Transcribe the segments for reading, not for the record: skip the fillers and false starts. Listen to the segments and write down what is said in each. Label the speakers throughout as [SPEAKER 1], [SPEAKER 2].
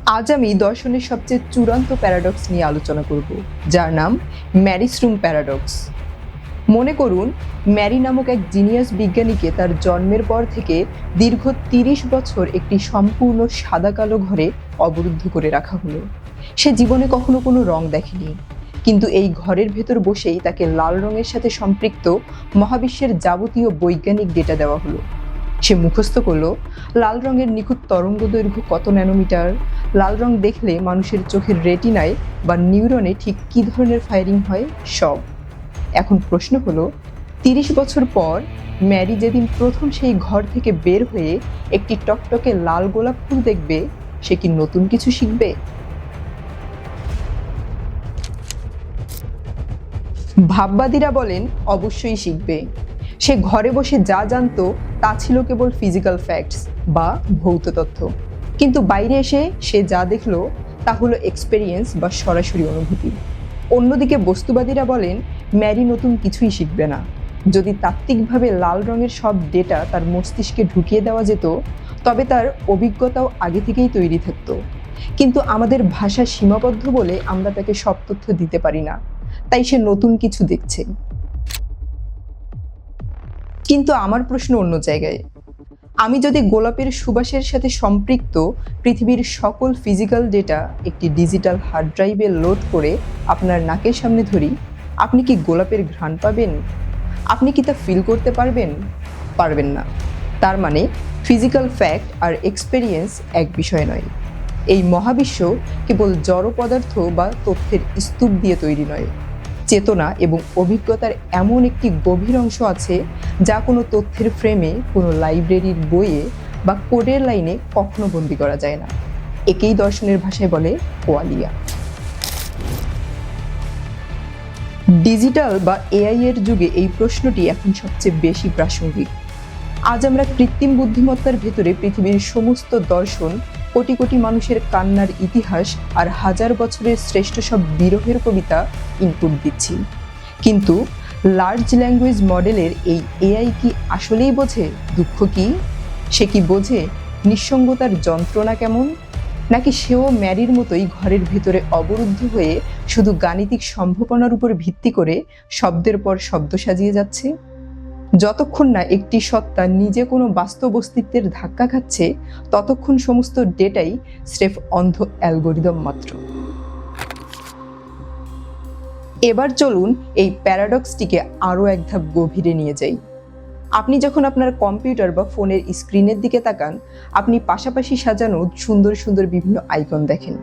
[SPEAKER 1] আজ আমি দর্শনের সবচেয়ে চূড়ান্ত প্যারাডক্স নিয়ে আলোচনা করব, যার নাম ম্যারিস রুম প্যারাডক্স। মনে করুন, ম্যারি নামক এক জিনিয়াস বিজ্ঞানীকে তার জন্মের পর থেকে দীর্ঘ ৩০ বছর একটি সম্পূর্ণ সাদা কালো ঘরে অবরুদ্ধ করে রাখা হলো। সে জীবনে কখনো কোনো রং দেখেনি, কিন্তু এই ঘরের ভেতর বসেই তাকে লাল রঙের সাথে সম্পৃক্ত মহাবিশ্বের যাবতীয় বৈজ্ঞানিক ডেটা দেওয়া হলো। সে মুখস্থ করলো লাল রঙের নিখুঁত তরঙ্গ দৈর্ঘ্য কত ন্যানোমিটার, লাল রং দেখলে মানুষের চোখের রেটিনায় বা নিউরনে ঠিক কী ধরনের ফায়ারিং হয় সব। এখন প্রশ্ন হলো, ৩০ বছর পর ম্যারি যেদিন প্রথম সেই ঘর থেকে বের হয়ে একটি টকটকে লাল গোলাপ ফুল দেখবে, সে কি নতুন কিছু শিখবে? ভাববাদীরা বলেন অবশ্যই শিখবে। সে ঘরে বসে যা জানতো তা ছিল কেবল ফিজিক্যাল ফ্যাক্টস বা ভৌত তথ্য, কিন্তু বাইরে এসে সে যা দেখলো তা হলো এক্সপেরিয়েন্স বা সরাসরি অনুভূতি। অন্যদিকে বস্তুবাদীরা বলেন ম্যারি নতুন কিছুই শিখবে না। যদি তাত্ত্বিকভাবে লাল রঙের সব ডেটা তার মস্তিষ্কে ঢুকিয়ে দেওয়া যেত, তবে তার অভিজ্ঞতাও আগে থেকেই তৈরি থাকতো। কিন্তু আমাদের ভাষা সীমাবদ্ধ বলে আমরা তাকে সব তথ্য দিতে পারি না, তাই সে নতুন কিছু দেখছে। কিন্তু আমার প্রশ্ন অন্য জায়গায়। আমি যদি গোলাপের সুবাসের সাথে সম্পৃক্ত পৃথিবীর সকল ফিজিক্যাল ডেটা একটি ডিজিটাল হার্ড ড্রাইভে লোড করে আপনার নাকের সামনে ধরি, আপনি কি গোলাপের ঘ্রাণ পাবেন? আপনি কি তা ফিল করতে পারবেন? পারবেন না। তার মানে ফিজিক্যাল ফ্যাক্ট আর এক্সপেরিয়েন্স এক বিষয় নয়। এই মহাবিশ্ব কেবল জড় পদার্থ বা তথ্যের স্তূপ দিয়ে তৈরি নয়। চেতনা এবং অভিজ্ঞতার এমন একটি গভীর অংশ আছে যা কোনো তথ্যের ফ্রেমে, কোনো লাইব্রেরির বইয়ে বা কোডের লাইনে কখনো বন্দি করা যায় না। একেই দর্শনের ভাষায় বলে কোয়ালিয়া। ডিজিটাল বা এআই এর যুগে এই প্রশ্নটি এখন সবচেয়ে বেশি প্রাসঙ্গিক। আজ আমরা কৃত্রিম বুদ্ধিমত্তার ভেতরে পৃথিবীর সমস্ত দর্শন, কোটি কোটি মানুষের কান্নার ইতিহাস আর হাজার বছরের শ্রেষ্ঠ সব বিরহের কবিতা ইনপুট দিচ্ছি। কিন্তু লার্জ ল্যাঙ্গুয়েজ মডেলের এই এআই কি আসলেই বোঝে দুঃখ কি? সে কি বোঝে নিঃসঙ্গতার যন্ত্রণা কেমন? নাকি সেও ম্যারির মতোই ঘরের ভেতরে অবরুদ্ধ হয়ে শুধু গাণিতিক সম্ভাবনার উপর ভিত্তি করে শব্দের পর শব্দ সাজিয়ে যাচ্ছে? যতক্ষণ না একটি সত্তা নিজে কোনো বাস্তব অস্তিত্বের ধাক্কা খাচ্ছে, ততক্ষণ সমস্ত ডেটাই স্রেফ অন্ধ অ্যালগোরিদম মাত্র। এবার চলুন এই প্যারাডক্সটিকে আরও এক ধাপ গভীরে নিয়ে যাই। আপনি যখন আপনার কম্পিউটার বা ফোনের স্ক্রিনের দিকে তাকান, আপনি পাশাপাশি সাজানো সুন্দর সুন্দর বিভিন্ন আইকন দেখেন।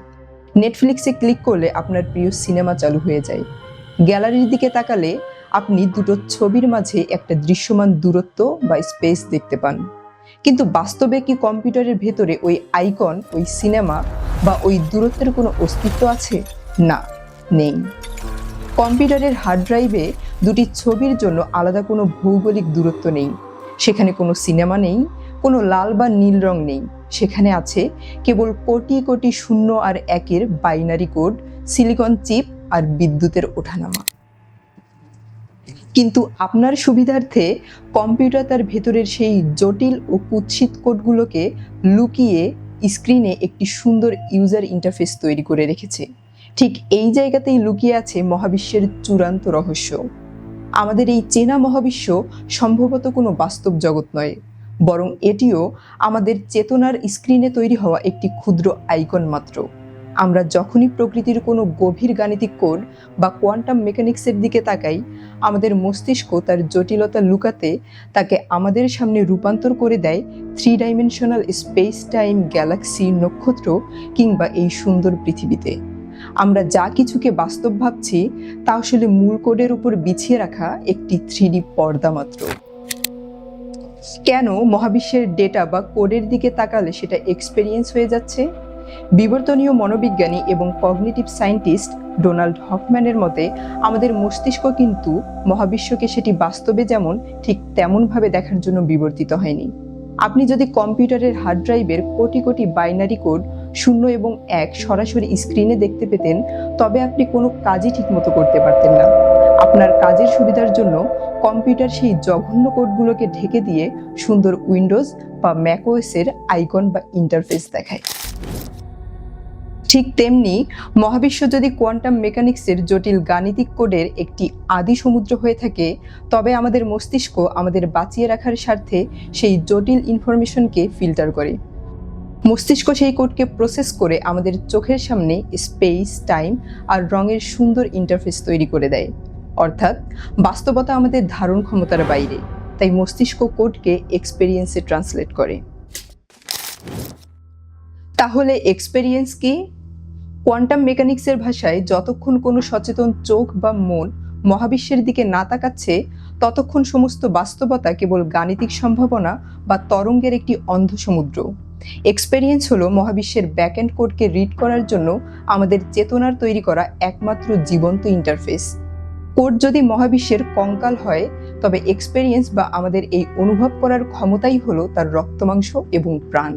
[SPEAKER 1] নেটফ্লিক্সে ক্লিক করলে আপনার প্রিয় সিনেমা চালু হয়ে যায়। গ্যালারির দিকে তাকালে আপনি দুটো ছবির মাঝে একটা দৃশ্যমান দূরত্ব বা স্পেস দেখতে পান। কিন্তু বাস্তবে কি কম্পিউটারের ভেতরে ওই আইকন, ওই সিনেমা বা ওই দূরত্বের কোনো অস্তিত্ব আছে? না, নেই। কম্পিউটারের হার্ড ড্রাইভে দুটি ছবির জন্য আলাদা কোনো ভৌগোলিক দূরত্ব নেই। সেখানে কোনো সিনেমা নেই, কোনো লাল বা নীল রং নেই। সেখানে আছে কেবল কোটি কোটি শূন্য আর একের বাইনারি কোড, সিলিকন চিপ আর বিদ্যুতের ওঠানামা। কিন্তু আপনার সুবিধার্থে কম্পিউটার তার ভেতরের সেই জটিল ও কুৎসিত কোডগুলোকে লুকিয়ে স্ক্রিনে একটি সুন্দর ইউজার ইন্টারফেস তৈরি করে রেখেছে। ঠিক এই জায়গাতেই লুকিয়ে আছে মহাবিশ্বের চূড়ান্ত রহস্য। আমাদের এই চেনা মহাবিশ্ব সম্ভবত কোনো বাস্তব জগৎ নয়, বরং এটিও আমাদের চেতনার স্ক্রিনে তৈরি হওয়া একটি ক্ষুদ্র আইকন মাত্র। আমরা যখনই প্রকৃতির কোনো গভীর গাণিতিক কোড বা কোয়ান্টাম মেকানিক্সের দিকে তাকাই, আমাদের মস্তিষ্ক তার জটিলতা লুকাতে তাকে আমাদের সামনে রূপান্তর করে দেয় 3 ডাইমেনশনাল স্পেস টাইম, গ্যালাক্সি, নক্ষত্র কিংবা এই সুন্দর পৃথিবীতে। আমরা যা কিছুকে বাস্তব ভাবছি তা আসলে মূল কোডের উপর বিছিয়ে রাখা একটি 3D পর্দা মাত্র। কেন মহাবিশ্বের ডেটা বা কোডের দিকে তাকালে সেটা এক্সপেরিয়েন্স হয়ে যাচ্ছে? বিবর্তনীয় মনোবিজ্ঞানী এবং কগনিটিভ সায়েন্টিস্ট ডোনাল্ড হফম্যানের মতে, আমাদের মস্তিষ্ক কিন্তু মহাবিশ্বকে সেটি বাস্তবে যেমন ঠিক তেমনভাবে দেখার জন্য বিবর্তিত হয়নি। আপনি যদি কম্পিউটারের হার্ড ড্রাইভের কোটি কোটি বাইনারি কোড 0 এবং 1 সরাসরি স্ক্রিনে দেখতে পেতেন, তবে আপনি কোনো কাজই ঠিকমতো করতে পারতেন না। আপনার কাজের সুবিধার জন্য কম্পিউটার সেই জঘন্য কোডগুলোকে ঢেকে দিয়ে সুন্দর উইন্ডোজ বা ম্যাকওএস এর আইকন বা ইন্টারফেস দেখায়। ঠিক তেমনি মহাবিশ্ব যদি কোয়ান্টাম মেকানিক্সের জটিল গাণিতিক কোডের একটি আদি সমুদ্র হয়ে থাকে, তবে আমাদের মস্তিষ্ক আমাদের বাঁচিয়ে রাখার স্বার্থে সেই জটিল ইনফরমেশনকে ফিল্টার করে। মস্তিষ্ক সেই কোডকে প্রসেস করে আমাদের চোখের সামনে স্পেস, টাইম আর রঙের সুন্দর ইন্টারফেস তৈরি করে দেয়। অর্থাৎ বাস্তবতা আমাদের ধারণ ক্ষমতার বাইরে, তাই মস্তিষ্ক কোডকে এক্সপেরিয়েন্সে ট্রান্সলেট করে। তাহলে এক্সপেরিয়েন্স কি? কোয়ান্টাম মেকানিক্সের ভাষায় যতক্ষণ কোনো সচেতন চোখ বা মন মহাবিশ্বের দিকে না তাকাচ্ছে, ততক্ষণ সমস্ত বাস্তবতা কেবল গাণিতিক সম্ভাবনা বা তরঙ্গের একটি অন্ধ সমুদ্র। এক্সপেরিয়েন্স হলো মহাবিশ্বের ব্যাকএন্ড কোডকে রিড করার জন্য আমাদের চেতনার তৈরি করা একমাত্র জীবন্ত ইন্টারফেস। কোড যদি মহাবিশ্বের কঙ্কাল হয়, তবে এক্সপেরিয়েন্স বা আমাদের এই অনুভব করার ক্ষমতাই হলো তার রক্তমাংস এবং প্রাণ।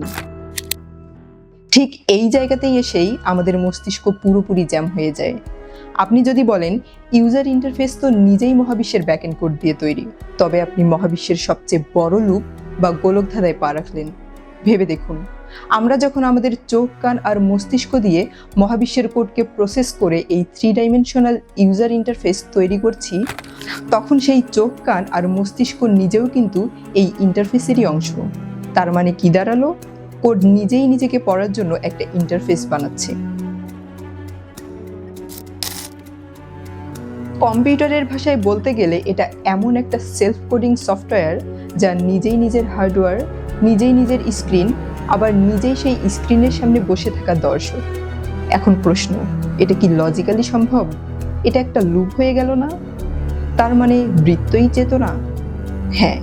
[SPEAKER 1] ঠিক এই জায়গাতেই এসেই আমাদের মস্তিষ্ক পুরোপুরি জ্যাম হয়ে যায়। আপনি যদি বলেন ইউজার ইন্টারফেস তো নিজেই মহাবিশ্বের ব্যাকএন্ড কোড দিয়ে তৈরি, তবে আপনি মহাবিশ্বের সবচেয়ে বড় লুপ বা গোলকধাঁধায় পা রাখলেন। ভেবে দেখুন, আমরা যখন আমাদের চোখ, কান আর মস্তিষ্ক দিয়ে মহাবিশ্বের কোডকে প্রসেস করে এই 3 ডাইমেনশনাল ইউজার ইন্টারফেস তৈরি করছি, তখন সেই চোখ, কান আর মস্তিষ্ক নিজেও কিন্তু এই ইন্টারফেসেরই অংশ। তার মানে কি দাঁড়ালো? কোড নিজেই নিজেকে পড়ার জন্য একটা ইন্টারফেস বানাচ্ছে। কম্পিউটারের ভাষায় বলতে গেলে এটা এমন একটা সেলফ কোডিং সফটওয়্যার যা নিজেই নিজের হার্ডওয়্যার, নিজেই নিজের স্ক্রিন, আবার নিজেই সেই স্ক্রিনের সামনে বসে থাকা দর্শক। এখন প্রশ্ন, এটা কি লজিক্যালি সম্ভব? এটা একটা লুপ হয়ে গেল না? তার মানে বৃত্তই চেতনা? হ্যাঁ,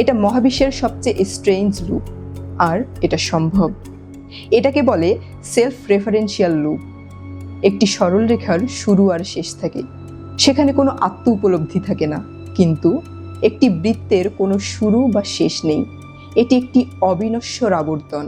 [SPEAKER 1] এটা মহাবিশ্বের সবচেয়ে স্ট্রেঞ্জ লুপ, আর এটা সম্ভব। এটাকে বলে সেলফ রেফারেন্সিয়াল লুপ। একটি সরল রেখার শুরু আর শেষ থাকে, সেখানে কোনো আত্ম উপলব্ধি থাকে না। কিন্তু একটি বৃত্তের কোনো শুরু বা শেষ নেই, এটি একটি অবিনশ্বর আবর্তন।